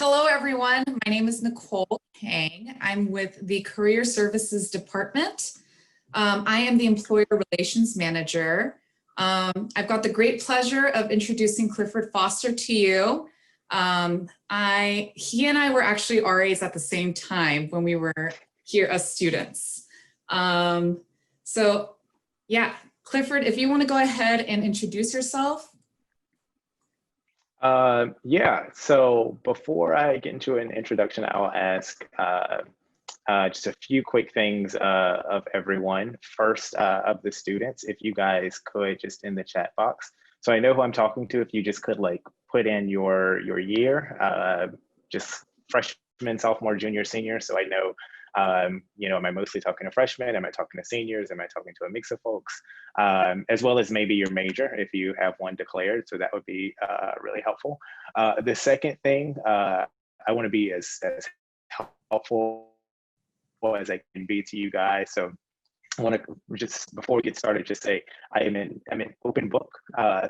Hello, everyone. My name is Nicole Kang. I'm with the Career Services Department. I am the Employer Relations Manager. I've got the great pleasure of introducing Clifford Foster to you. He and I were actually RAs at the same time when we were here as students. Yeah, Clifford, if you want to go ahead and introduce yourself. Yeah, so before I get into an introduction, I'll ask just a few quick things of everyone. First, of the students, if you guys could just in the chat box. So I know who I'm talking to, if you just could like put in your year, just freshman, sophomore, junior, senior. So I know, am I mostly talking to freshmen? Am I talking to seniors? Am I talking to a mix of folks? As well as maybe your major, if you have one declared. So that would be really helpful. The second thing, I want to be as helpful as I can be to you guys. So I want to just, before we get started, just say I'm an open book.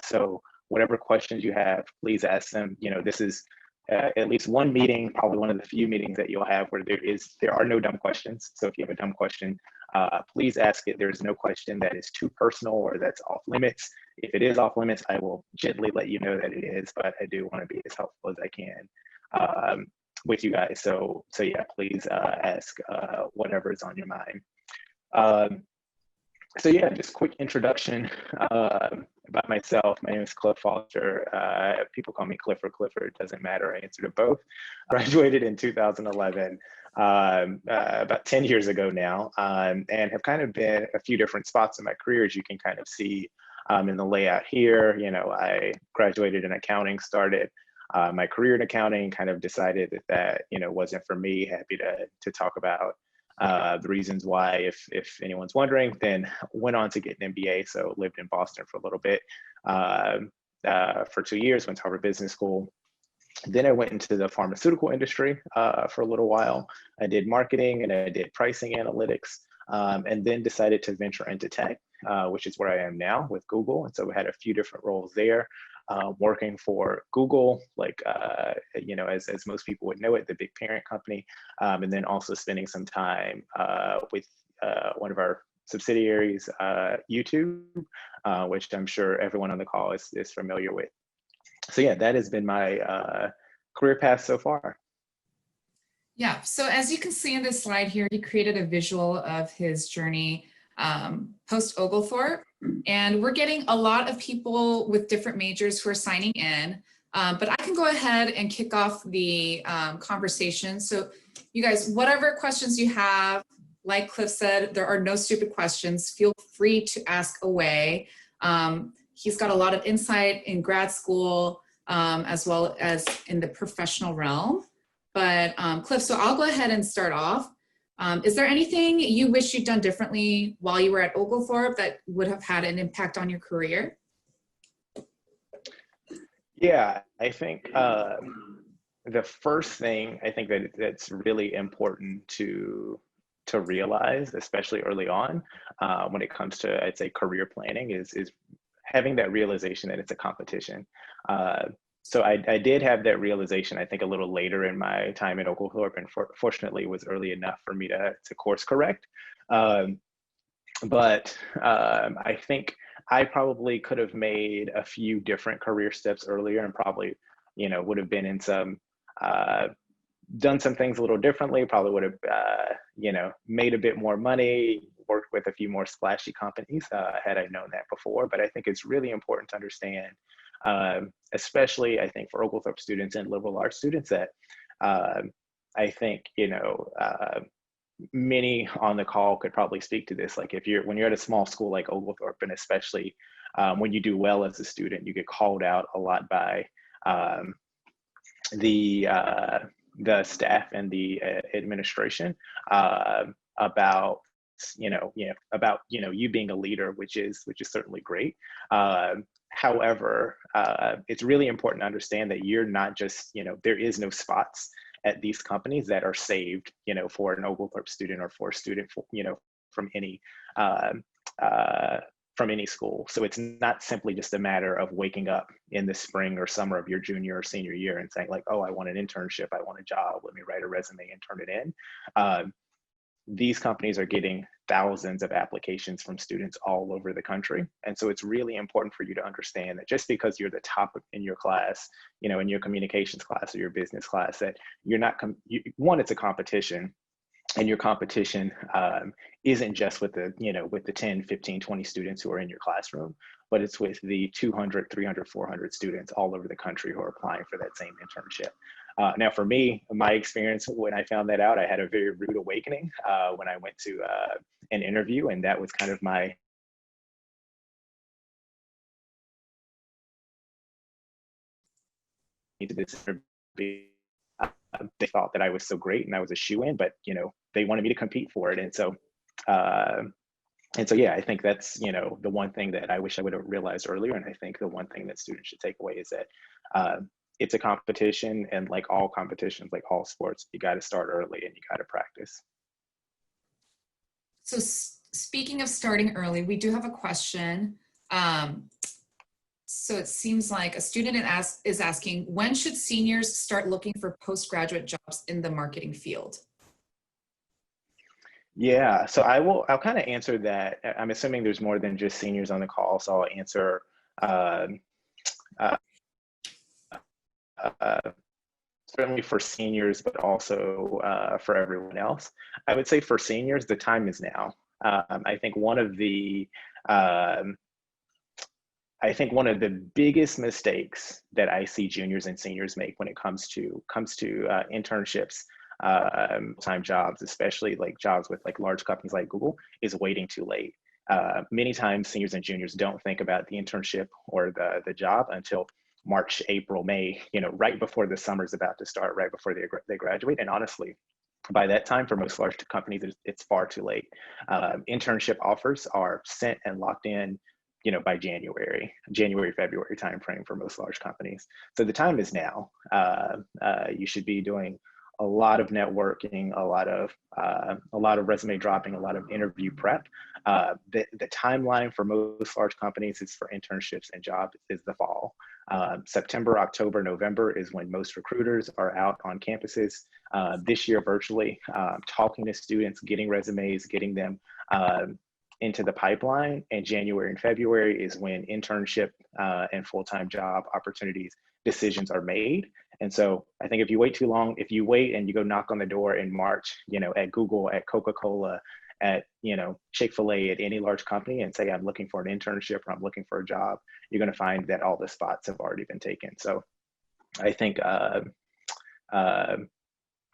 So whatever questions you have, please ask them. This is at least one meeting, probably one of the few meetings that you'll have where there are no dumb questions. So if you have a dumb question, please ask it. There's no question that is too personal or that's off limits. If it is off limits, I will gently let you know that it is, but I do want to be as helpful as I can with you guys. So yeah, please ask whatever is on your mind. So yeah, just quick introduction about myself. My name is Cliff Foster. People call me Clifford. Clifford, doesn't matter. I answer to both. Graduated in 2011, about 10 years ago now, and have kind of been a few different spots in my career, as you can kind of see in the layout here. I graduated in accounting, started my career in accounting, kind of decided that wasn't for me. Happy to talk about the reasons why, if anyone's wondering. Then went on to get an MBA, so lived in Boston for a little bit for 2 years, went to Harvard Business School. Then I went into the pharmaceutical industry for a little while. I did marketing and I did pricing analytics, and then decided to venture into tech, which is where I am now with Google. And so we had a few different roles there. Working for Google, as most people would know it, the big parent company, and then also spending some time with one of our subsidiaries, YouTube, which I'm sure everyone on the call is familiar with. So yeah, that has been my career path so far. Yeah, so as you can see in this slide here, he created a visual of his journey post Oglethorpe, and we're getting a lot of people with different majors who are signing in, but I can go ahead and kick off the conversation. So you guys, whatever questions you have, like Cliff said, there are no stupid questions. Feel free to ask away. He's got a lot of insight in grad school as well as in the professional realm. But Cliff, so I'll go ahead and start off. Is there anything you wish you'd done differently while you were at Oglethorpe that would have had an impact on your career? Yeah, I think the first thing I think that's really important to realize, especially early on, when it comes to, I'd say, career planning, is having that realization that it's a competition. So I did have that realization, I think, a little later in my time at Oglethorpe, and fortunately it was early enough for me to course correct. But I think I probably could have made a few different career steps earlier, and probably, would have been in some, done some things a little differently, probably would have, made a bit more money, worked with a few more splashy companies had I known that before. But I think it's really important to understand, especially I think for Oglethorpe students and liberal arts students, that I think, many on the call could probably speak to this. Like when you're at a small school like Oglethorpe, and especially when you do well as a student, you get called out a lot by the staff and the administration about you being a leader, which is certainly great. However, it's really important to understand that you're not just, there is no spots at these companies that are saved, for an Oglethorpe student or for a student, from any from any school. So it's not simply just a matter of waking up in the spring or summer of your junior or senior year and saying like, oh, I want an internship, I want a job, let me write a resume and turn it in. These companies are getting thousands of applications from students all over the country. And so it's really important for you to understand that just because you're the top in your class, you know, in your communications class or your business class, that you're not, one, it's a competition, and your competition isn't just with the, you know, with the 10, 15, 20 students who are in your classroom, but it's with the 200, 300, 400 students all over the country who are applying for that same internship. Now for me, my experience when I found that out, I had a very rude awakening when I went to an interview, and that was kind of my to this interview. They thought that I was so great and I was a shoe-in, but you know, they wanted me to compete for it. And so yeah, I think that's, you know, the one thing that I wish I would have realized earlier. And I think the one thing that students should take away is that it's a competition, and like all competitions, like all sports, you got to start early and you got to practice. So speaking of starting early, we do have a question. So it seems like a student is asking, when should seniors start looking for postgraduate jobs in the marketing field? Yeah, so I'll kind of answer that. I'm assuming there's more than just seniors on the call, so I'll answer uh, certainly for seniors, but also for everyone else. I would say for seniors, the time is now. I think one of the biggest mistakes that I see juniors and seniors make when it comes to internships, time jobs, especially like jobs with like large companies like Google, is waiting too late. Many times seniors and juniors don't think about the internship or the job until March, April, May, you know, right before the summer's about to start, right before they graduate. And honestly, by that time, for most large companies, it's far too late. Internship offers are sent and locked in, you know, by January, February timeframe for most large companies. So the time is now. You should be doing a lot of networking, a lot of resume dropping, a lot of interview prep. The timeline for most large companies is for internships and jobs is the fall. September, October, November is when most recruiters are out on campuses. This year virtually, talking to students, getting resumes, getting them into the pipeline. And January and February is when internship and full-time job opportunities decisions are made. And so I think if you wait too long, if you wait and you go knock on the door in March, you know, at Google, at Coca-Cola, at, you know, Chick-fil-A, at any large company, and say, I'm looking for an internship or I'm looking for a job, you're going to find that all the spots have already been taken. So I think,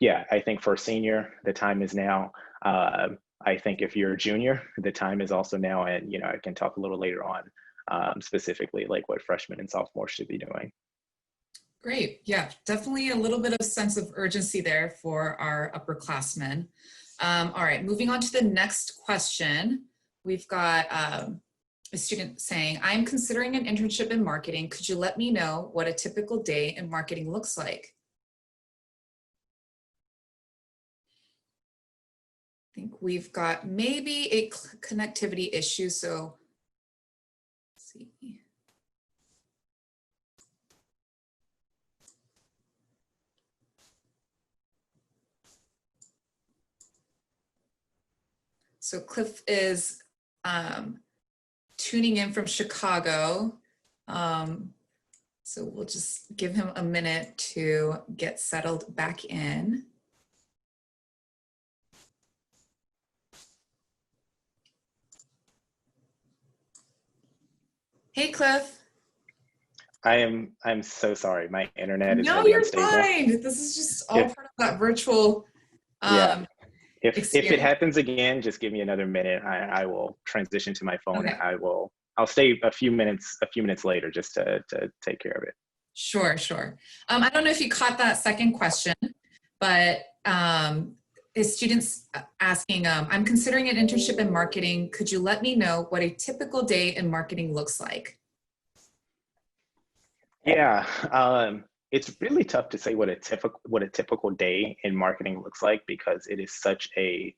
yeah, I think for a senior, the time is now. I think if you're a junior, the time is also now. And, you know, I can talk a little later on specifically like what freshmen and sophomores should be doing. Great. Yeah, definitely a little bit of sense of urgency there for our upperclassmen. All right, moving on to the next question. We've got a student saying, I'm considering an internship in marketing. Could you let me know what a typical day in marketing looks like? I think we've got maybe a connectivity issue, so let's see. So Cliff is tuning in from Chicago. So we'll just give him a minute to get settled back in. Hey, Cliff. I'm so sorry. My internet is No, really you're unstable. fine. This is just all part of that virtual yeah. If it happens again, just give me another minute. I will transition to my phone. Okay. And I'll stay a few minutes later just to take care of it. Sure, sure. I don't know if you caught that second question, but is students asking, I'm considering an internship in marketing. Could you let me know what a typical day in marketing looks like? Yeah, it's really tough to say what a typical day in marketing looks like because it is such a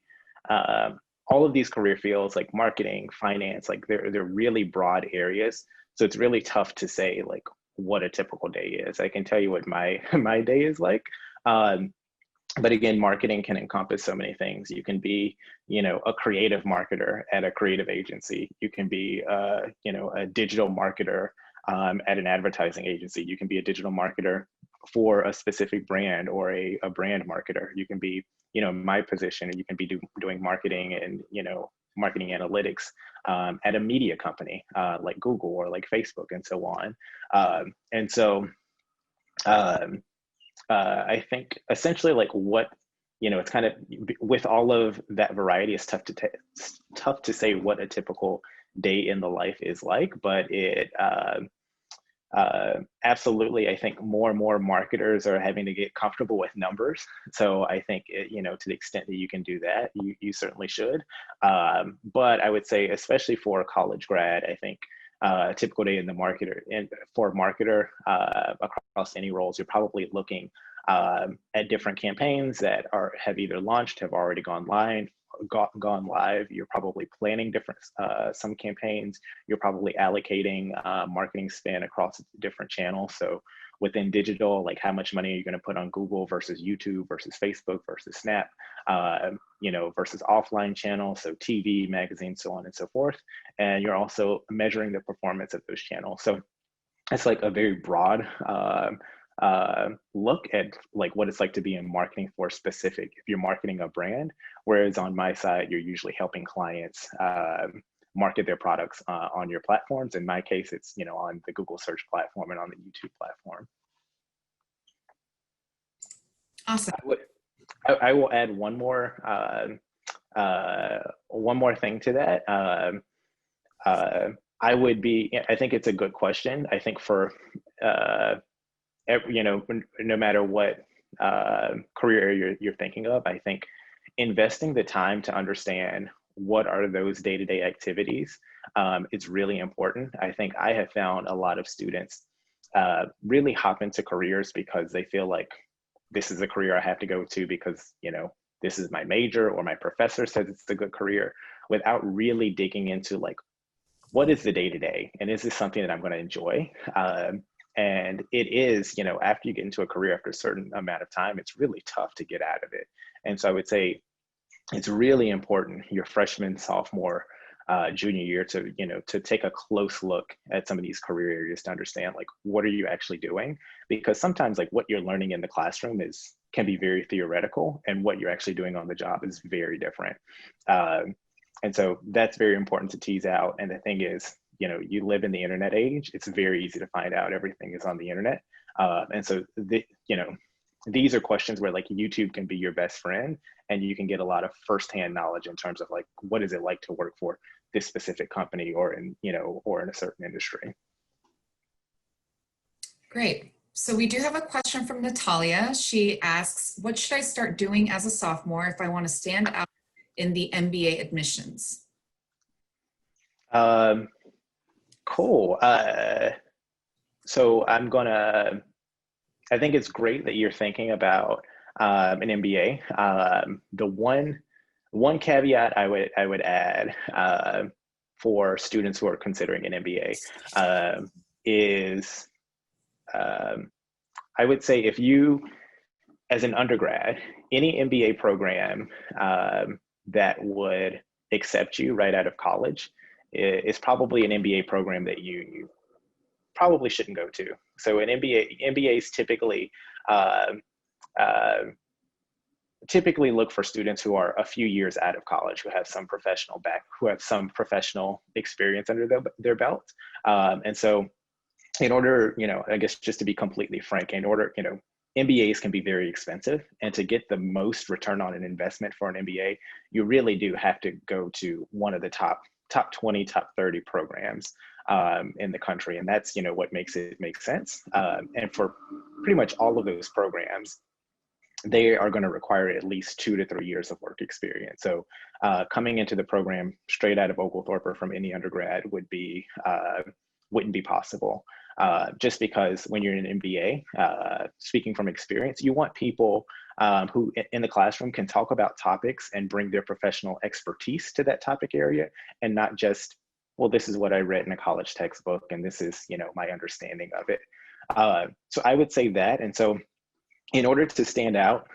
all of these career fields like marketing, finance, like they're really broad areas. So it's really tough to say like what a typical day is. I can tell you what my my day is like. Um, but again, marketing can encompass so many things. You can be, you know, a creative marketer at a creative agency. You can be, you know, a digital marketer at an advertising agency. You can be a digital marketer for a specific brand or a brand marketer. You can be, you know, my position, and you can be doing marketing and, you know, marketing analytics at a media company like Google or like Facebook and so on. And so, um, I think essentially like what, you know, it's kind of with all of that variety, it's tough to say what a typical day in the life is like, but it absolutely, I think more and more marketers are having to get comfortable with numbers. So I think, you know, to the extent that you can do that, you certainly should. But I would say, especially for a college grad, I think a typical day in the marketer and for a marketer across any roles, you're probably looking at different campaigns that have either launched, have already gone live. You're probably planning different some campaigns. You're probably allocating marketing spend across different channels. So within digital, like how much money are you going to put on Google versus YouTube versus Facebook versus Snap, you know, versus offline channels, so TV, magazines, so on and so forth. And you're also measuring the performance of those channels. So it's like a very broad look at like what it's like to be in marketing for specific, if you're marketing a brand, whereas on my side, you're usually helping clients market their products on your platforms. In my case, it's, you know, on the Google search platform and on the YouTube platform. Awesome. I will add one more thing to that. I think it's a good question. I think for you know, no matter what career area you're thinking of, I think investing the time to understand what are those day-to-day activities is really important. I think I have found a lot of students really hop into careers because they feel like this is a career I have to go to because, you know, this is my major or my professor says it's a good career, without really digging into like, what is the day-to-day and is this something that I'm going to enjoy? And it is, you know, after you get into a career after a certain amount of time, it's really tough to get out of it. And so I would say it's really important your freshman, sophomore, junior year to, you know, to take a close look at some of these career areas to understand like, what are you actually doing? Because sometimes like what you're learning in the classroom can be very theoretical, and what you're actually doing on the job is very different. And so that's very important to tease out. And the thing is, you know, you live in the internet age, it's very easy to find out everything is on the internet. And so, you know, these are questions where like YouTube can be your best friend, and you can get a lot of firsthand knowledge in terms of like, what is it like to work for this specific company or in, you know, or in a certain industry. Great. So we do have a question from Natalia. She asks, what should I start doing as a sophomore if I want to stand out in the MBA admissions? Cool. So I think it's great that you're thinking about an MBA. The one caveat I would add for students who are considering an MBA is I would say if you, as an undergrad, any MBA program that would accept you right out of college is probably an MBA program that you probably shouldn't go to. So an MBAs typically look for students who are a few years out of college, who have some professional experience under their belt. And so in order, you know, I guess just to be completely frank, in order, you know, MBAs can be very expensive, and to get the most return on an investment for an MBA, you really do have to go to one of the top 20, top 30 programs in the country. And that's, you know, what makes it make sense. And for pretty much all of those programs, they are going to require at least 2 to 3 years of work experience. So coming into the program straight out of Oglethorpe or from any undergrad wouldn't be possible. just because when you're in an MBA, speaking from experience, you want people who in the classroom can talk about topics and bring their professional expertise to that topic area, and not just, well, this is what I read in a college textbook and this is, my understanding of it. So I would say that. And so in order to stand out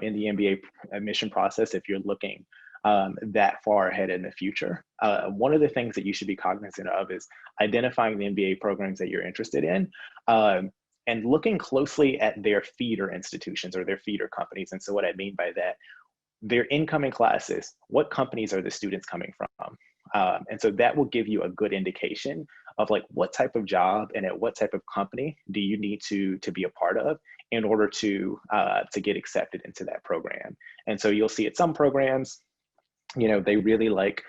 in the MBA admission process, if you're looking that far ahead in the future, one of the things that you should be cognizant of is identifying the MBA programs that you're interested in, and looking closely at their feeder institutions or their feeder companies. And so what I mean by that, their incoming classes, what companies are the students coming from? And so that will give you a good indication of like what type of job and at what type of company do you need to be a part of in order to get accepted into that program. And so you'll see at some programs, they really like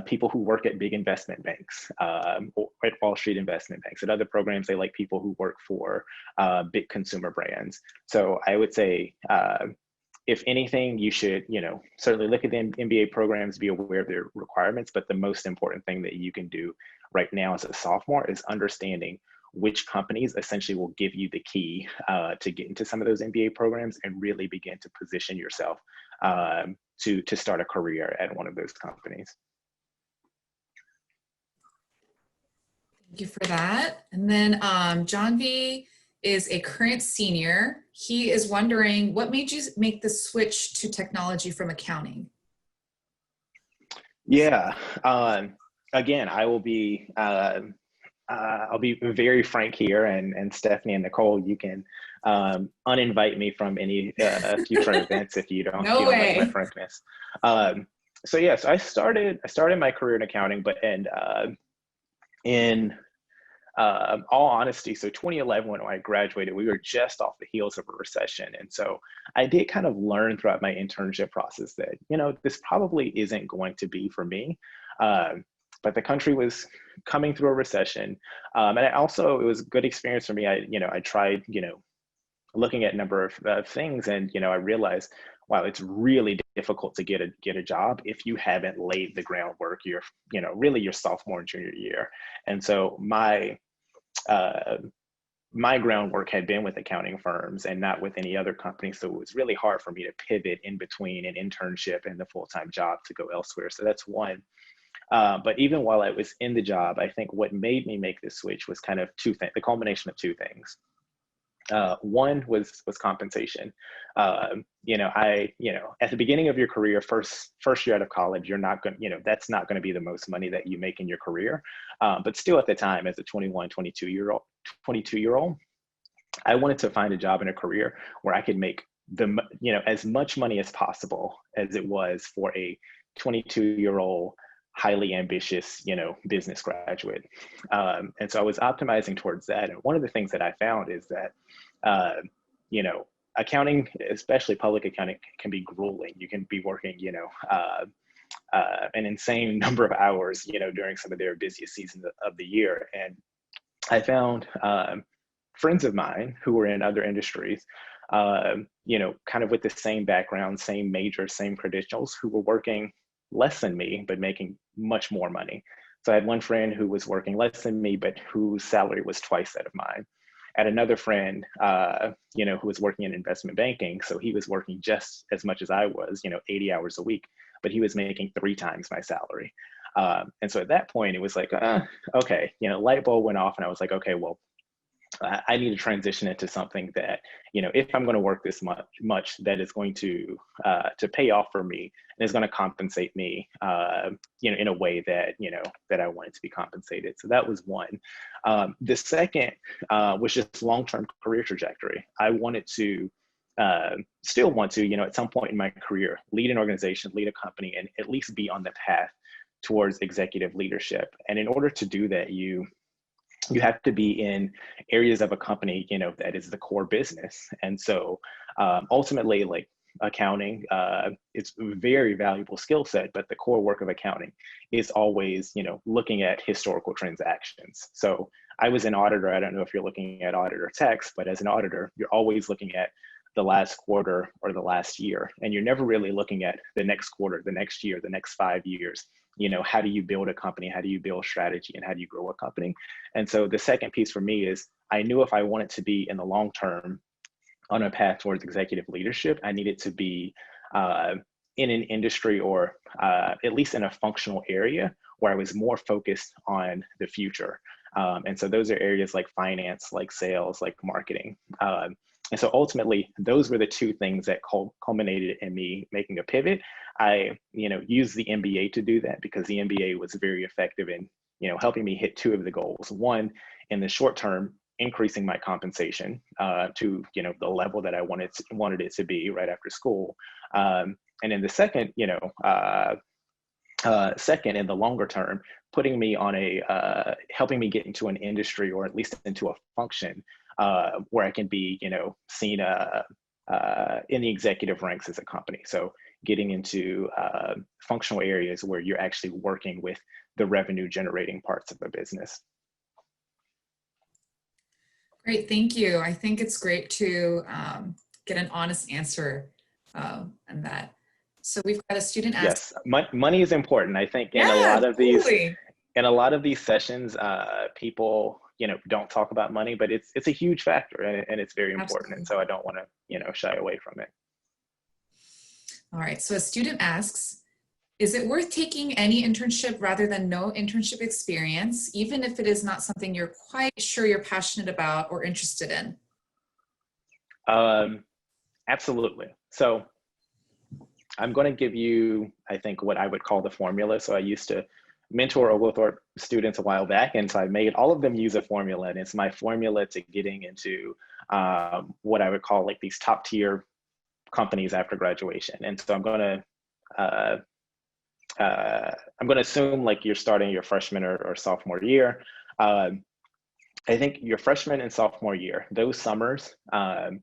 people who work at big investment banks, or at Wall Street investment banks. At other programs, they like people who work for big consumer brands. So I would say, if anything, you should, certainly look at the MBA programs, be aware of their requirements, but the most important thing that you can do right now as a sophomore is understanding which companies essentially will give you the key to get into some of those MBA programs and really begin to position yourself to start a career at one of those companies. Thank you for that. And then John V is a current senior. He is wondering, what made you make the switch to technology from accounting? Yeah, again, I'll be very frank here, and Stephanie and Nicole, you can uninvite me from any future events if you don't, no way. Like my frankness. So yes, I started my career in accounting, but in all honesty, so 2011, when I graduated, we were just off the heels of a recession. And so I did kind of learn throughout my internship process that, this probably isn't going to be for me. But the country was coming through a recession. And it was a good experience for me. I tried, looking at a number of things, and, I realized, wow, it's really difficult to get a job if you haven't laid the groundwork really your sophomore and junior year. And so my groundwork had been with accounting firms and not with any other company. So it was really hard for me to pivot in between an internship and the full-time job to go elsewhere. So that's one. But even while I was in the job, I think what made me make this switch was kind of the culmination of two things. One was compensation. At the beginning of your career, first year out of college, you're not going, that's not going to be the most money that you make in your career. But still at the time, as a 21, 22-year-old, I wanted to find a job in a career where I could make as much money as possible as it was for a 22-year-old, highly ambitious, business graduate. And so I was optimizing towards that. And one of the things that I found is that, accounting, especially public accounting, can be grueling. You can be working, an insane number of hours, during some of their busiest seasons of the year. And I found friends of mine who were in other industries, kind of with the same background, same major, same credentials, who were working less than me, but making much more money. So I had one friend who was working less than me, but whose salary was twice that of mine. I had another friend, who was working in investment banking. So he was working just as much as I was, 80 hours a week, but he was making 3 times my salary. And so at that point, it was like, okay, light bulb went off, and I was like, okay, well, I need to transition into something that, if I'm going to work this much, that is going to pay off for me and is going to compensate me, in a way that, that I wanted to be compensated. So that was one. The second was just long-term career trajectory. I wanted to, still want to, at some point in my career, lead an organization, lead a company, and at least be on the path towards executive leadership. And in order to do that, you have to be in areas of a company, that is the core business. And so ultimately, like accounting, it's a very valuable skill set, but the core work of accounting is always, looking at historical transactions. So I was an auditor. I don't know if you're looking at auditor text, but as an auditor, you're always looking at the last quarter or the last year, and you're never really looking at the next quarter, the next year, the next 5 years. how do you build a company? How do you build strategy? And how do you grow a company? And so the second piece for me is I knew if I wanted to be in the long term on a path towards executive leadership, I needed to be in an industry or at least in a functional area where I was more focused on the future. And so those are areas like finance, like sales, like marketing. And so ultimately, those were the two things that culminated in me making a pivot. I, used the MBA to do that because the MBA was very effective in, helping me hit two of the goals. One, in the short term, increasing my compensation to, the level that I wanted it to be right after school. And in the second, second, in the longer term, putting me on helping me get into an industry or at least into a function where I can be, seen in the executive ranks as a company. So getting into functional areas where you're actually working with the revenue generating parts of the business. Great, thank you. I think it's great to get an honest answer on that. So we've got a student ask. Yes, money is important. I think in a lot of these sessions, people, don't talk about money, but it's a huge factor and it's very important. Absolutely. And so I don't want to, shy away from it. All right, so a student asks, is it worth taking any internship rather than no internship experience, even if it is not something you're quite sure you're passionate about or interested in? Absolutely. So I'm going to give you, I think, what I would call the formula. So I used to mentor Oglethorpe students a while back, and so I made all of them use a formula, and it's my formula to getting into what I would call like these top tier companies after graduation. And so I'm going to assume like you're starting your freshman or sophomore year. I think your freshman and sophomore year, those summers, I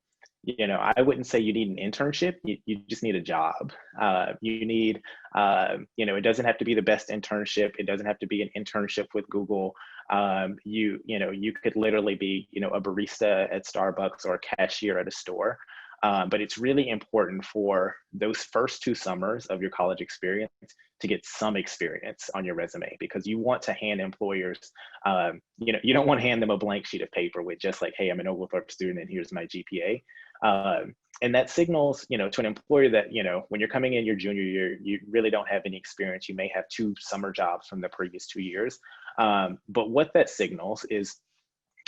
wouldn't say you need an internship. You just need a job. You need, it doesn't have to be the best internship. It doesn't have to be an internship with Google. You could literally be, a barista at Starbucks or a cashier at a store. But it's really important for those first 2 summers of your college experience to get some experience on your resume, because you want to hand employers, you don't want to hand them a blank sheet of paper with just like, hey, I'm an Oglethorpe student and here's my GPA. And that signals, to an employer that, when you're coming in your junior year, you really don't have any experience. You may have 2 summer jobs from the previous 2 years. But what that signals is,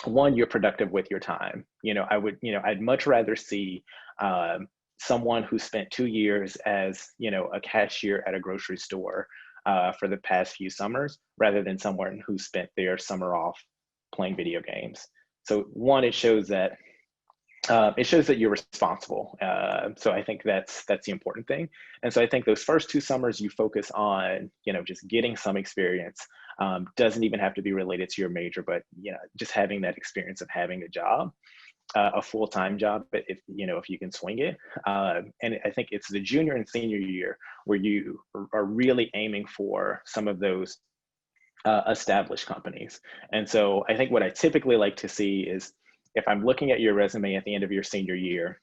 one, you're productive with your time. I'd much rather see someone who spent 2 years as, a cashier at a grocery store for the past few summers, rather than someone who spent their summer off playing video games. So one, it shows that you're responsible. So I think that's the important thing. And so I think those first 2 summers you focus on, just getting some experience. Doesn't even have to be related to your major, but just having that experience of having a job, a full-time job, but if you can swing it. And I think it's the junior and senior year where you are really aiming for some of those established companies. And so I think what I typically like to see is, if I'm looking at your resume at the end of your senior year,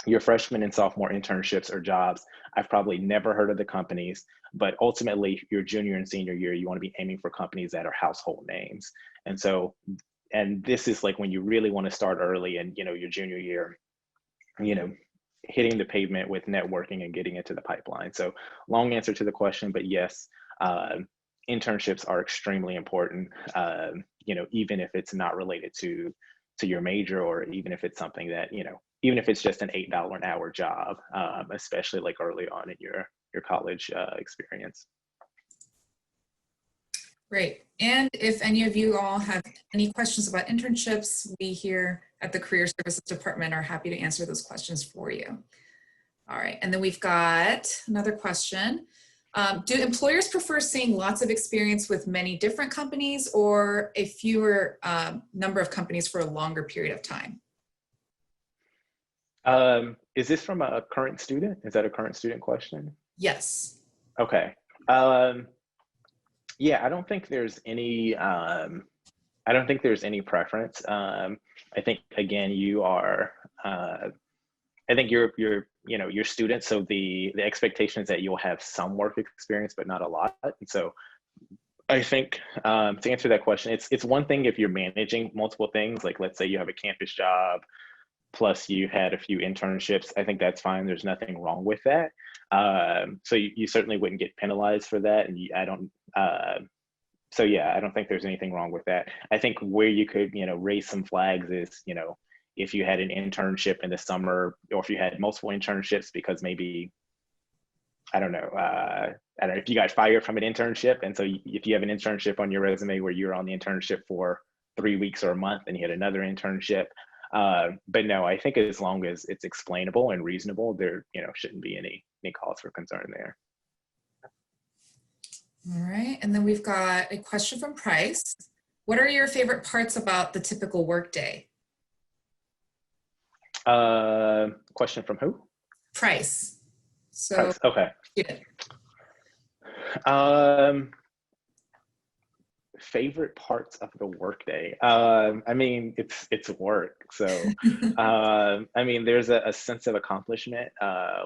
your freshman and sophomore internships or jobs, I've probably never heard of the companies, but ultimately your junior and senior year, you want to be aiming for companies that are household names. And so, and this is like when you really want to start early and, your junior year, hitting the pavement with networking and getting into the pipeline. So long answer to the question, but yes, internships are extremely important, even if it's not related to your major, or even if it's something that, even if it's just an $8 an hour job, especially like early on in your college experience. Great. And if any of you all have any questions about internships, we here at the Career Services Department are happy to answer those questions for you. All right, and then we've got another question. Do employers prefer seeing lots of experience with many different companies, or a fewer number of companies for a longer period of time? Is this from a current student? Is that a current student question? Yes. Okay. Yeah, I don't think there's any preference. I think again, you are, I think you're your students. So the expectation is that you'll have some work experience, but not a lot. And so I think to answer that question, it's one thing if you're managing multiple things, like let's say you have a campus job, plus you had a few internships. I think that's fine. There's nothing wrong with that. So you certainly wouldn't get penalized for that. And I don't, so yeah, I don't think there's anything wrong with that. I think where you could, raise some flags is, if you had an internship in the summer, or if you had multiple internships because maybe, I don't know if you got fired from an internship. And so if you have an internship on your resume where you're on the internship for 3 weeks or a month and you had another internship. But no, I think as long as it's explainable and reasonable, there, shouldn't be any cause for concern there. All right, and then we've got a question from Price. What are your favorite parts about the typical workday? Question from who? Price. So, Price. Okay. Yeah. Favorite parts of the workday. I mean, it's work. So, I mean, there's a sense of accomplishment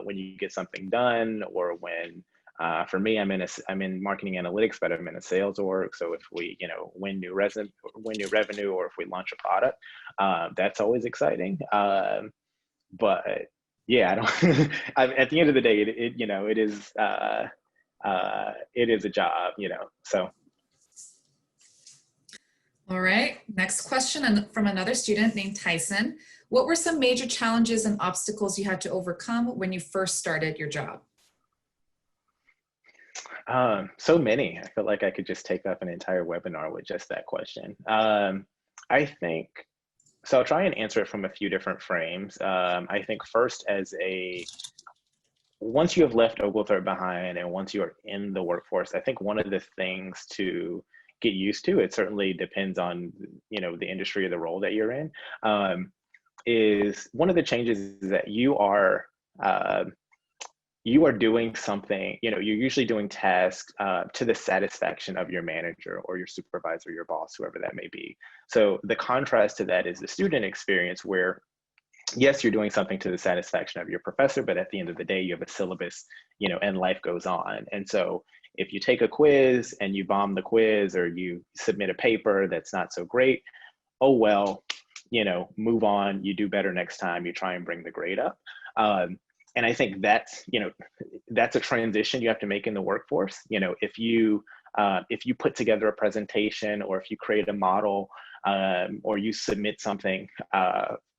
when you get something done, or when, for me, I'm in marketing analytics, but I'm in a sales org. So if we, win new revenue, or if we launch a product, that's always exciting. But yeah, I don't. At the end of the day, it is a job, So. All right, next question, and from another student named Tyson. What were some major challenges and obstacles you had to overcome when you first started your job? So many. I feel like I could just take up an entire webinar with just that question. I think, so I'll try and answer it from a few different frames. I think first, once you have left Oglethorpe behind and once you are in the workforce, I think one of the things to get used to, it certainly depends on, the industry or the role that you're in, is one of the changes is that you are doing something, you're usually doing tasks to the satisfaction of your manager or your supervisor, your boss, whoever that may be. So the contrast to that is the student experience where, yes, you're doing something to the satisfaction of your professor, but at the end of the day, you have a syllabus, and life goes on. And so if you take a quiz and you bomb the quiz, or you submit a paper that's not so great, oh, well, move on, you do better next time, you try and bring the grade up. And I think that's a transition you have to make in the workforce. If you put together a presentation, or if you create a model, or you submit something,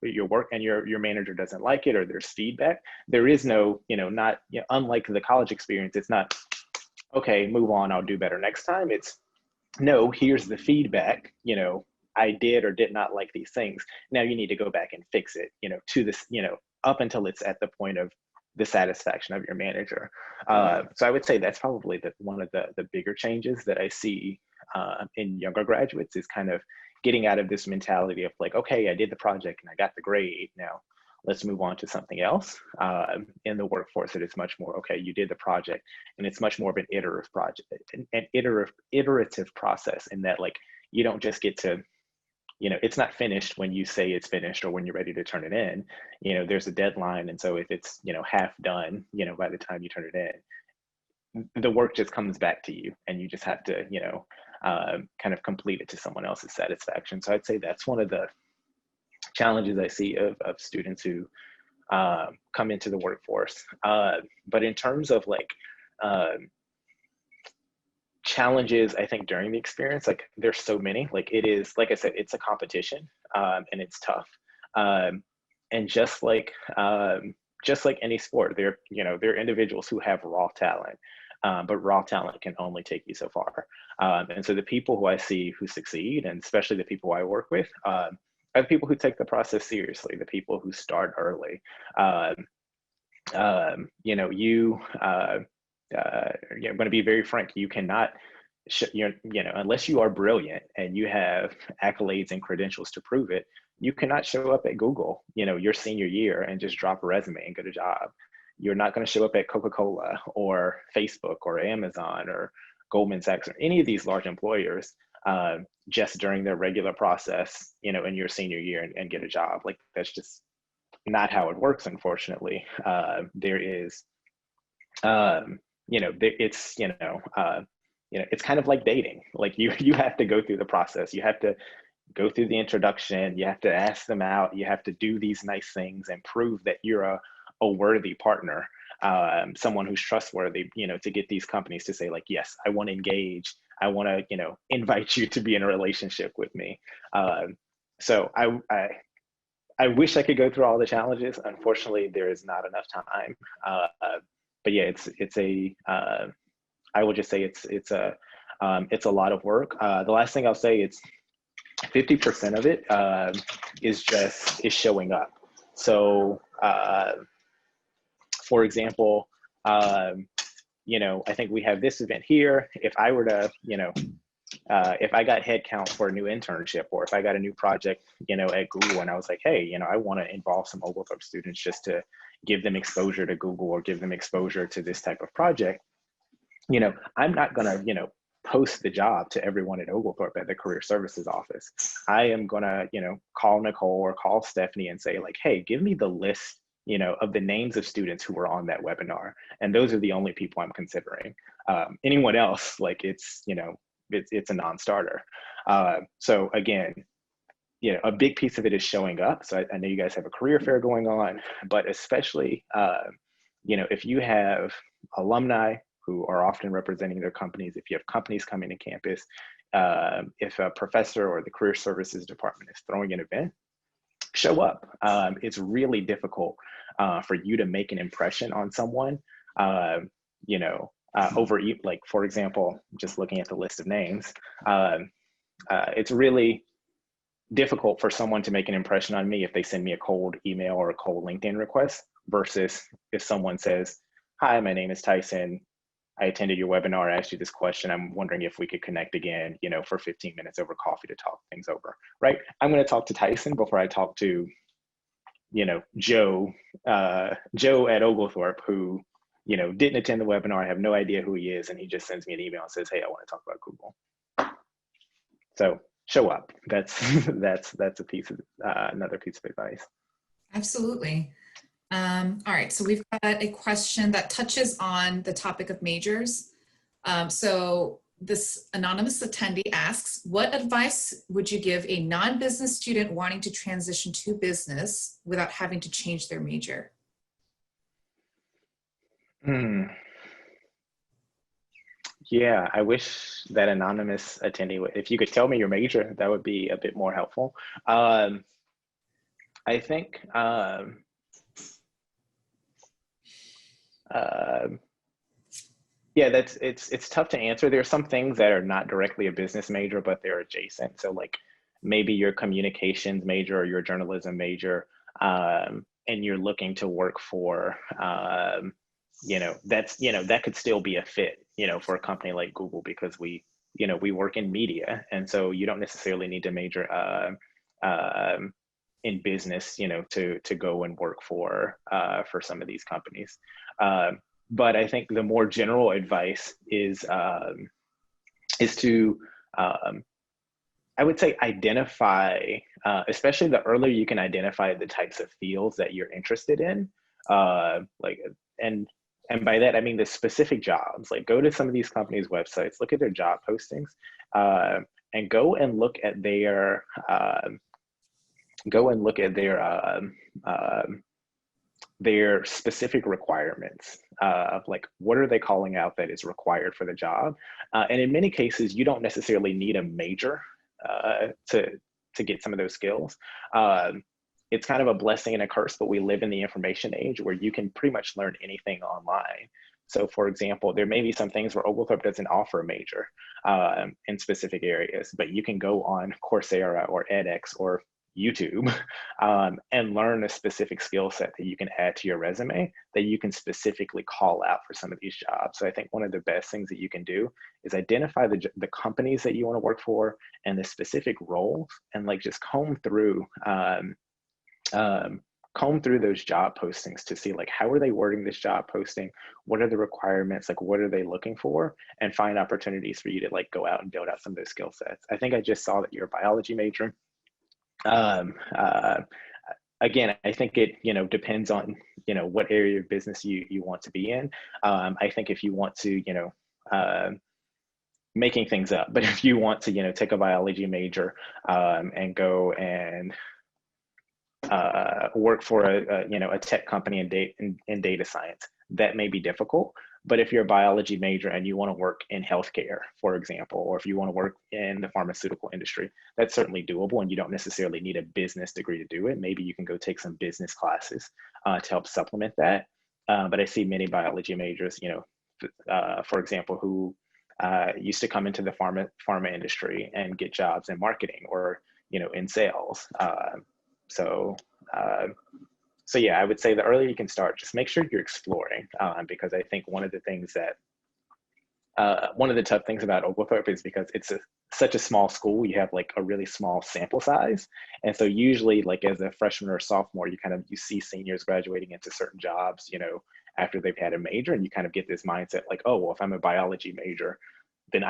your work, and your manager doesn't like it, or there's feedback, there is no, unlike the college experience, it's not, okay, move on, I'll do better next time. It's, no, here's the feedback, I did or did not like these things. Now you need to go back and fix it, to this, up until it's at the point of the satisfaction of your manager. So I would say that's probably one of the bigger changes that I see in younger graduates, is kind of getting out of this mentality of like, okay, I did the project and I got the grade, now let's move on to something else. In the workforce, it is much more, okay, you did the project, and it's much more of an iterative project, an iterative process, in that, like, you don't just get to, it's not finished when you say it's finished or when you're ready to turn it in. There's a deadline. And so if it's, half done, by the time you turn it in, the work just comes back to you, and you just have to, kind of complete it to someone else's satisfaction. So I'd say that's one of the challenges I see of students who come into the workforce. But in terms of like challenges, I think during the experience, like, there's so many. Like, it is, like I said, it's a competition, and it's tough. And just like any sport, there are individuals who have raw talent, but raw talent can only take you so far. And so the people who I see who succeed, and especially the people I work with, are the people who take the process seriously, the people who start early. I'm going to be very frank. You cannot, unless you are brilliant and you have accolades and credentials to prove it, you cannot show up at Google, your senior year and just drop a resume and get a job. You're not going to show up at Coca-Cola or Facebook or Amazon or Goldman Sachs or any of these large employers just during their regular process, in your senior year and get a job. Like, that's just, not how it works, unfortunately. There is, it's, it's kind of like dating. Like you have to go through the process. You have to go through the introduction. You have to ask them out. You have to do these nice things and prove that you're a worthy partner, someone who's trustworthy, to get these companies to say like, yes, I want to engage. I want to, invite you to be in a relationship with me. So I wish I could go through all the challenges. Unfortunately, there is not enough time. But yeah, I will just say it's a lot of work. The last thing I'll say, it's 50% of it is showing up. So, for example, I think we have this event here. If I were to, if I got headcount for a new internship, or if I got a new project, at Google, and I was like, hey, I want to involve some Oglethorpe students just to give them exposure to Google or give them exposure to this type of project, I'm not going to, post the job to everyone at Oglethorpe at the career services office. I am going to, call Nicole or call Stephanie and say like, hey, give me the list, of the names of students who were on that webinar. And those are the only people I'm considering. Anyone else, like it's a non-starter. So again, a big piece of it is showing up. So I know you guys have a career fair going on, but especially, if you have alumni who are often representing their companies, if you have companies coming to campus, if a professor or the career services department is throwing an event, show up. It's really difficult for you to make an impression on someone, over, like, for example, just looking at the list of names, it's really difficult for someone to make an impression on me if they send me a cold email or a cold LinkedIn request, versus if someone says, hi, my name is Tyson. I attended your webinar. I asked you this question. I'm wondering if we could connect again, for 15 minutes over coffee to talk things over, right? I'm going to talk to Tyson before I talk to, Joe at Oglethorpe, who, didn't attend the webinar. I have no idea who he is. And he just sends me an email and says, hey, I want to talk about Google. So show up. That's a piece of, another piece of advice. Absolutely. All right, so we've got a question that touches on the topic of majors. So this anonymous attendee asks, what advice would you give a non-business student wanting to transition to business without having to change their major? Yeah, I wish that anonymous attendee, if you could tell me your major, that would be a bit more helpful. I think, yeah, it's tough to answer. There are some things that are not directly a business major, but they're adjacent. So like maybe your communications major or your journalism major, and you're looking to work for, that could still be a fit, for a company like Google, because we work in media, and so you don't necessarily need to major in business, to go and work for some of these companies. But I think the more general advice is to, I would say, identify, especially the earlier you can identify the types of fields that you're interested in, and by that I mean the specific jobs. Like, go to some of these companies' websites, look at their job postings, and go and look at their specific requirements, of like, what are they calling out that is required for the job? And in many cases, you don't necessarily need a major to get some of those skills. It's kind of a blessing and a curse, but we live in the information age where you can pretty much learn anything online. So for example, there may be some things where Oglethorpe doesn't offer a major in specific areas, but you can go on Coursera or edX or YouTube and learn a specific skill set that you can add to your resume that you can specifically call out for some of these jobs. So I think one of the best things that you can do is identify the companies that you want to work for and the specific roles, and like just comb through those job postings to see like, how are they wording this job posting? What are the requirements? Like, what are they looking for? And find opportunities for you to like go out and build out some of those skill sets. I think I just saw that you're a biology major. again, I think it, depends on, what area of business you want to be in. I think if you want to, making things up, but if you want to, take a biology major and go and work for a tech company in data science, that may be difficult. But if you're a biology major and you want to work in healthcare, for example, or if you want to work in the pharmaceutical industry, that's certainly doable, and you don't necessarily need a business degree to do it. Maybe you can go take some business classes to help supplement that. But I see many biology majors, for example, who used to come into the pharma industry and get jobs in marketing or in sales. So so yeah, I would say the earlier you can start, just make sure you're exploring, because I think one of the things that one of the tough things about Oglethorpe is because it's such a small school, you have like a really small sample size. And so usually like as a freshman or sophomore, you see seniors graduating into certain jobs, after they've had a major, and you kind of get this mindset like, oh, well, if I'm a biology major, then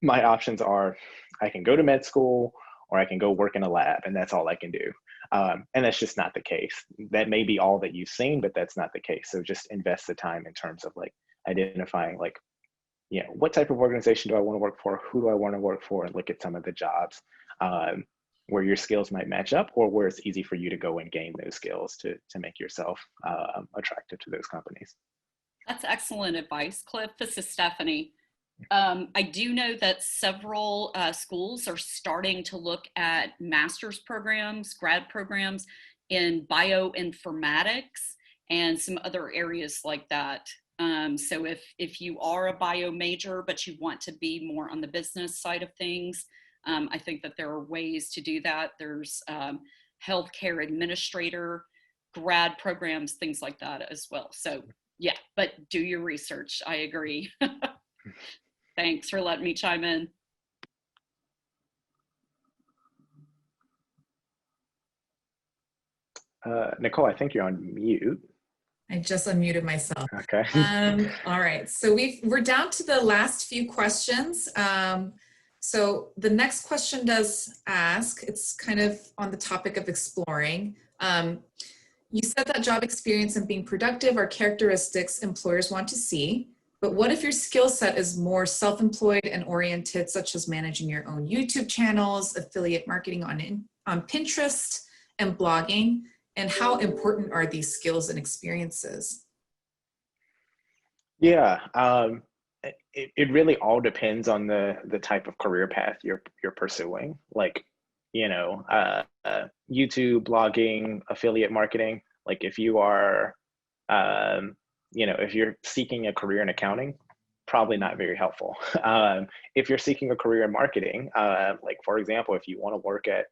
my options are, I can go to med school or I can go work in a lab, and that's all I can do. And that's just not the case. That may be all that you've seen, but that's not the case. So just invest the time in terms of like identifying like, what type of organization do I want to work for? Who do I want to work for? And look at some of the jobs where your skills might match up, or where it's easy for you to go and gain those skills to make yourself attractive to those companies. That's excellent advice, Cliff. This is Stephanie. I do know that several schools are starting to look at master's programs, grad programs in bioinformatics and some other areas like that. So if you are a bio major, but you want to be more on the business side of things, I think that there are ways to do that. There's healthcare administrator, grad programs, things like that as well. So yeah, but do your research. I agree. Thanks for letting me chime in. Nicole, I think you're on mute. I just unmuted myself. Okay. All right, so we're down to the last few questions. So the next question does ask, it's kind of on the topic of exploring. You said that job experience and being productive are characteristics employers want to see, but what if your skill set is more self-employed and oriented, such as managing your own YouTube channels, affiliate marketing on Pinterest, and blogging? And how important are these skills and experiences? Yeah, it really all depends on the type of career path you're pursuing. Like, YouTube, blogging, affiliate marketing. Like if you are, if you're seeking a career in accounting, probably not very helpful. If you're seeking a career in marketing, like for example, if you want to work at,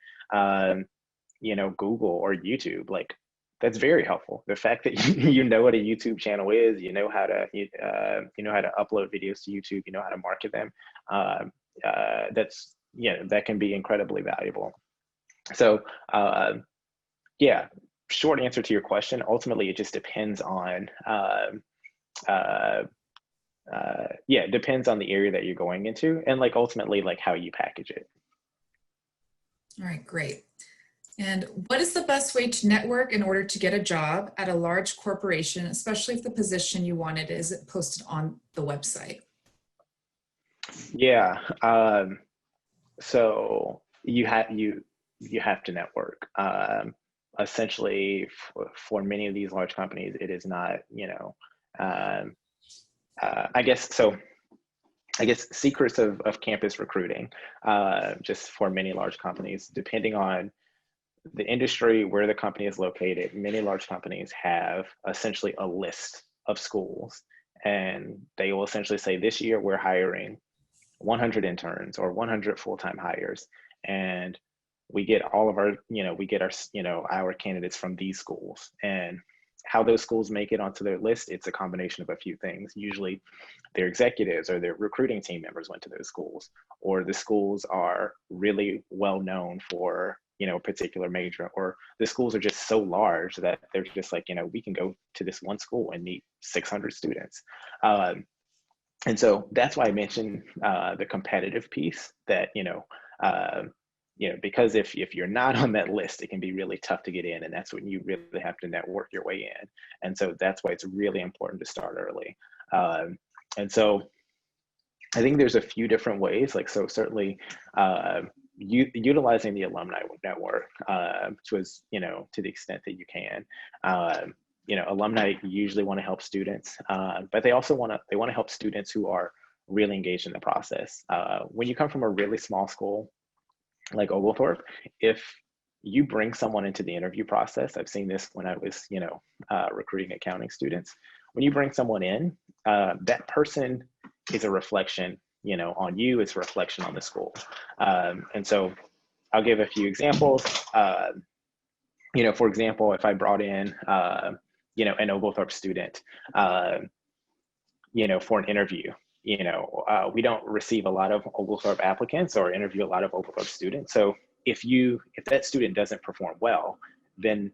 Google or YouTube, like that's very helpful. The fact that you know what a YouTube channel is, you know how to upload videos to YouTube, you know how to market them. That can be incredibly valuable. So yeah, short answer to your question. Ultimately, it just depends on it depends on the area that you're going into, and like ultimately like how you package it. All right, great. And what is the best way to network in order to get a job at a large corporation, especially if the position you wanted is posted on the website? Yeah, so you have to network. Essentially, for many of these large companies, it is not, I guess secrets of campus recruiting, just for many large companies, depending on the industry where the company is located, many large companies have essentially a list of schools, and they will essentially say, this year we're hiring 100 interns or 100 full-time hires, and we get all of our, our candidates from these schools. And how those schools make it onto their list, it's a combination of a few things. Usually their executives or their recruiting team members went to those schools, or the schools are really well known for, a particular major, or the schools are just so large that they're just like, we can go to this one school and meet 600 students. And so that's why I mentioned the competitive piece, that, because if you're not on that list, it can be really tough to get in, and that's when you really have to network your way in. And so that's why it's really important to start early. And so I think there's a few different ways, so certainly utilizing the alumni network, to the extent that you can. Alumni usually want to help students, but they also want to help students who are really engaged in the process. When you come from a really small school like Oglethorpe, if you bring someone into the interview process, I've seen this when I was, recruiting accounting students. When you bring someone in, that person is a reflection, on you. It's a reflection on the school. And so I'll give a few examples. For example, if I brought in, an Oglethorpe student, for an interview, we don't receive a lot of Oglethorpe applicants or interview a lot of Oglethorpe students. So if that student doesn't perform well, then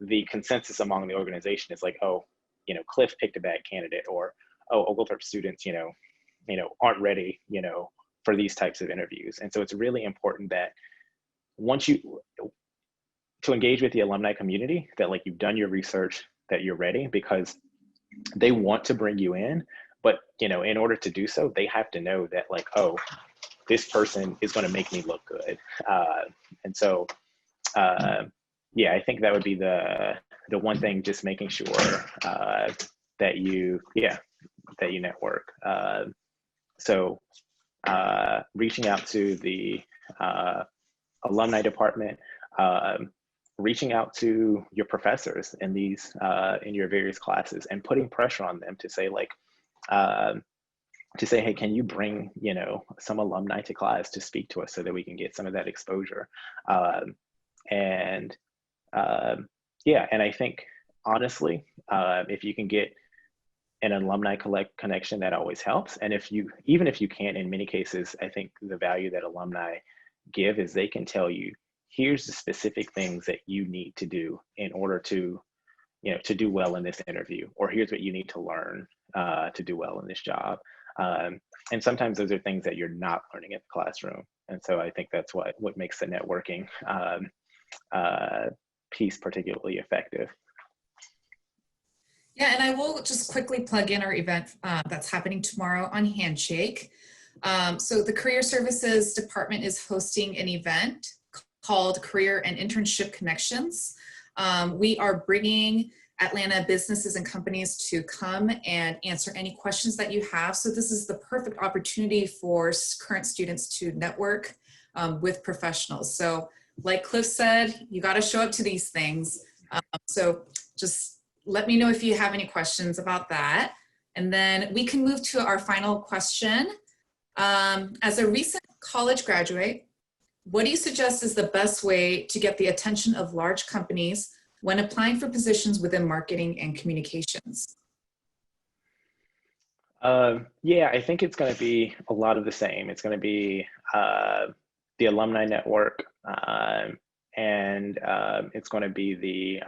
the consensus among the organization is like, oh, Cliff picked a bad candidate, or, oh, Oglethorpe students, aren't ready, for these types of interviews. And so it's really important that to engage with the alumni community, that you've done your research, that you're ready, because they want to bring you in. But, in order to do so, they have to know that oh, this person is going to make me look good. And so, yeah, I think that would be the one thing, just making sure that you network. So reaching out to the alumni department, reaching out to your professors in in your various classes, and putting pressure on them to say hey, can you bring some alumni to class to speak to us so that we can get some of that exposure. And I think honestly, if you can get an alumni connection, that always helps. And even if you can't, in many cases, I think the value that alumni give is they can tell you, here's the specific things that you need to do in order to do well in this interview, or here's what you need to learn to do well in this job. And sometimes those are things that you're not learning at the classroom. And so I think that's what makes the networking piece particularly effective. Yeah, and I will just quickly plug in our event that's happening tomorrow on Handshake. So the Career Services Department is hosting an event called Career and Internship Connections. We are bringing Atlanta businesses and companies to come and answer any questions that you have. So this is the perfect opportunity for current students to network with professionals. So like Cliff said, you got to show up to these things. So just let me know if you have any questions about that. And then we can move to our final question. As a recent college graduate, what do you suggest is the best way to get the attention of large companies when applying for positions within marketing and communications? Yeah, I think it's going to be a lot of the same. It's going to be the alumni network, and it's going to be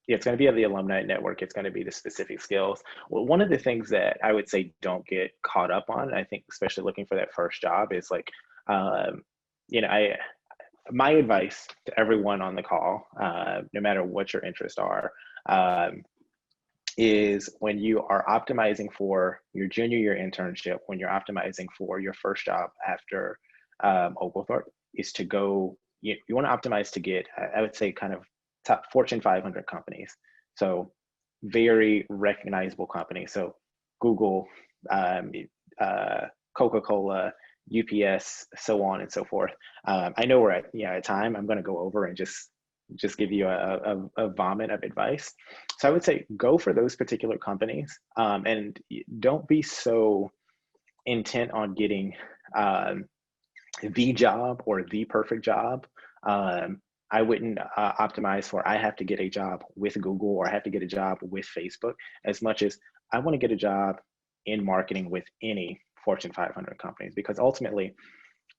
it's going to be the alumni network. It's going to be the specific skills. Well, one of the things that I would say don't get caught up on, I think, especially looking for that first job, is my advice to everyone on the call, no matter what your interests are, is when you are optimizing for your junior year internship, when you're optimizing for your first job after Oglethorpe, is to go, you want to optimize to get, I would say, kind of top Fortune 500 companies. So very recognizable companies. So Google, Coca-Cola, UPS, so on and so forth. I know we're at time. I'm going to go over and just give you a vomit of advice. So I would say go for those particular companies, and don't be so intent on getting the job or the perfect job. I wouldn't optimize for, I have to get a job with Google or I have to get a job with Facebook, as much as I want to get a job in marketing with any Fortune 500 companies, because ultimately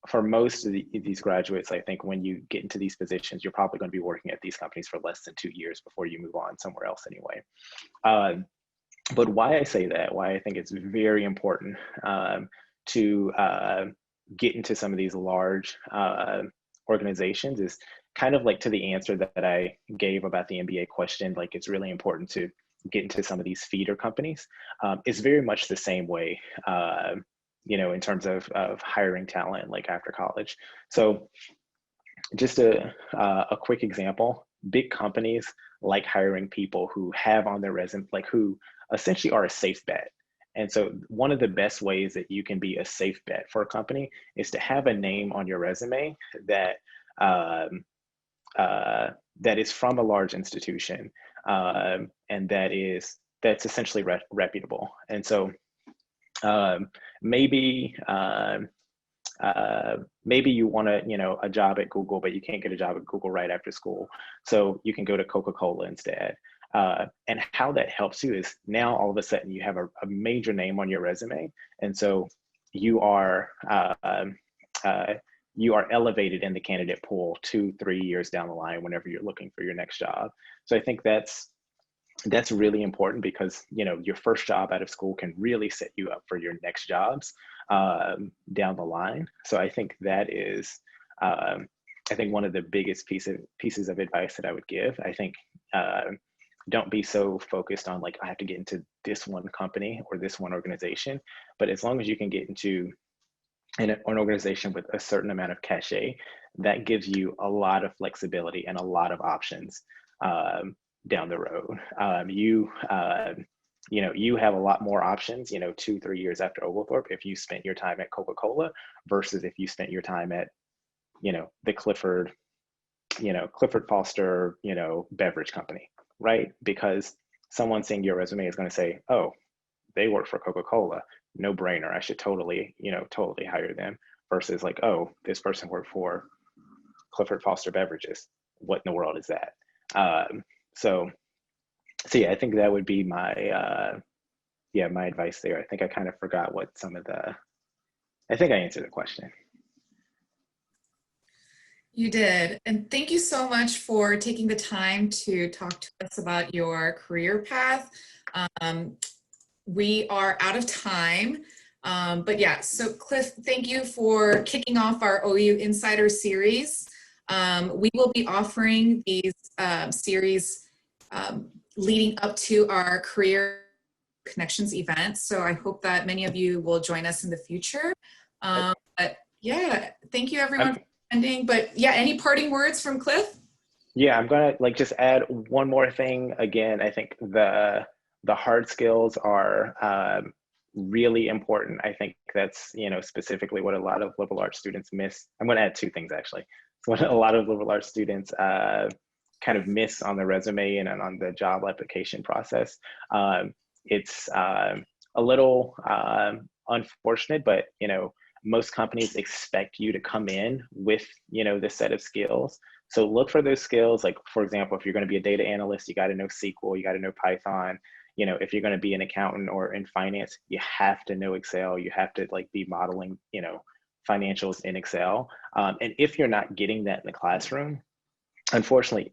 for most of these graduates, I think when you get into these positions, you're probably going to be working at these companies for less than 2 years before you move on somewhere else anyway. But why I say that, why I think it's very important to get into some of these large organizations is kind of like to the answer that I gave about the MBA question, like it's really important to get into some of these feeder companies. It's very much the same way, in terms of hiring talent like after college. So just a quick example, big companies like hiring people who have on their resume, like who essentially are a safe bet. And so one of the best ways that you can be a safe bet for a company is to have a name on your resume that that is from a large institution, and that's essentially reputable. And so maybe maybe you want a job at Google, but you can't get a job at Google right after school, so you can go to Coca-Cola instead. And how that helps you is now all of a sudden you have a major name on your resume, and so you are elevated in the candidate pool 2-3 years down the line whenever you're looking for your next job. So I think that's really important, because your first job out of school can really set you up for your next jobs down the line. So I think that is I think one of the biggest pieces of advice that I would give. I think don't be so focused on like, I have to get into this one company or this one organization, but as long as you can get into an organization with a certain amount of cachet, that gives you a lot of flexibility and a lot of options down the road. You have a lot more options, 2-3 years after Oglethorpe, if you spent your time at Coca-Cola versus if you spent your time at, the Clifford Foster, beverage company, right? Because someone seeing your resume is going to say, oh, they work for Coca-Cola, no brainer. I should totally hire them, versus like, oh, this person worked for Clifford Foster Beverages. What in the world is that? So yeah, I think that would be my my advice there. I think I kind of forgot what I think I answered the question. You did. And thank you so much for taking the time to talk to us about your career path. We are out of time, but yeah, so Cliff, thank you for kicking off our OU Insider series. We will be offering these series leading up to our Career Connections event. So I hope that many of you will join us in the future. But yeah, thank you everyone for attending. But yeah, any parting words from Cliff? Yeah, I'm gonna just add one more thing. Again, I think the hard skills are really important. I think that's specifically what a lot of liberal arts students miss. I'm going to add two things actually. So what a lot of liberal arts students kind of miss on the resume and on the job application process. It's a little unfortunate, but most companies expect you to come in with this set of skills. So look for those skills. Like for example, if you're going to be a data analyst, you got to know SQL, you got to know Python. If you're going to be an accountant or in finance, you have to know Excel. You have to be modeling, financials in Excel. And if you're not getting that in the classroom, unfortunately,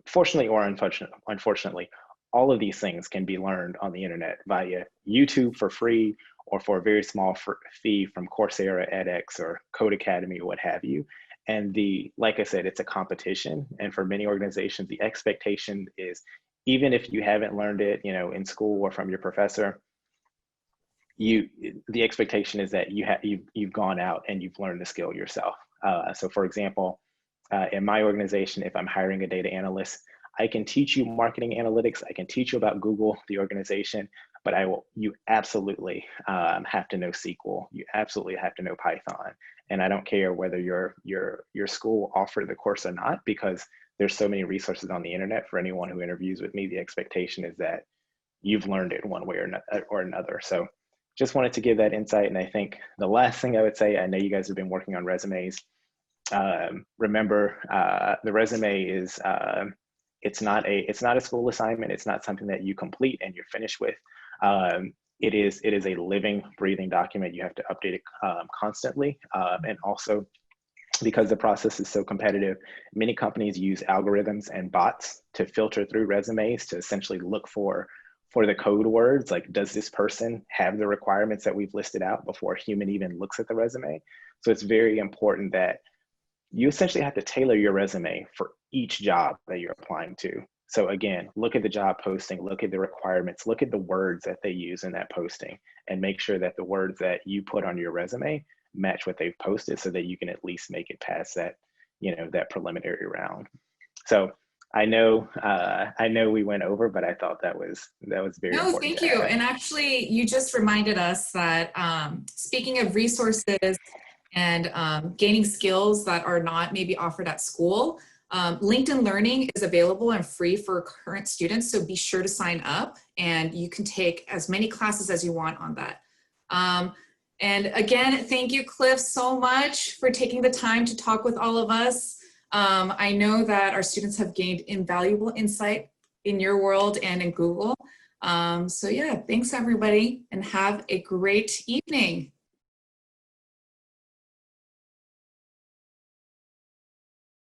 fortunately or unfortunately, all of these things can be learned on the internet via YouTube for free, or for a very small fee from Coursera, edX, or Code Academy, or what have you. And like I said, it's a competition. And for many organizations, the expectation is, even if you haven't learned it, in school or from your professor, the expectation is that you've gone out and you've learned the skill yourself. So for example, in my organization, if I'm hiring a data analyst, I can teach you marketing analytics. I can teach you about Google, the organization, but you absolutely have to know SQL. You absolutely have to know Python. And I don't care whether your school offered the course or not, because there's so many resources on the internet. For anyone who interviews with me, the expectation is that you've learned it one way or another. So just wanted to give that insight. And I think the last thing I would say, I know you guys have been working on resumes. Remember, the resume is, it's not a school assignment. It's not something that you complete and you're finished with. It is a living, breathing document. You have to update it constantly. And also, because the process is so competitive, many companies use algorithms and bots to filter through resumes to essentially look for for the code words, like, does this person have the requirements that we've listed out before a human even looks at the resume? So it's very important that you essentially have to tailor your resume for each job that you're applying to. So again, look at the job posting, look at the requirements, look at the words that they use in that posting, and make sure that the words that you put on your resume match what they've posted so that you can at least make it past that, that preliminary round. So I know we went over, but I thought that was very important. No, thank you. And actually, you just reminded us that speaking of resources and gaining skills that are not maybe offered at school, LinkedIn Learning is available and free for current students. So be sure to sign up, and you can take as many classes as you want on that. And again, thank you, Cliff, so much for taking the time to talk with all of us. I know that our students have gained invaluable insight in your world and in Google. So yeah, thanks everybody, and have a great evening.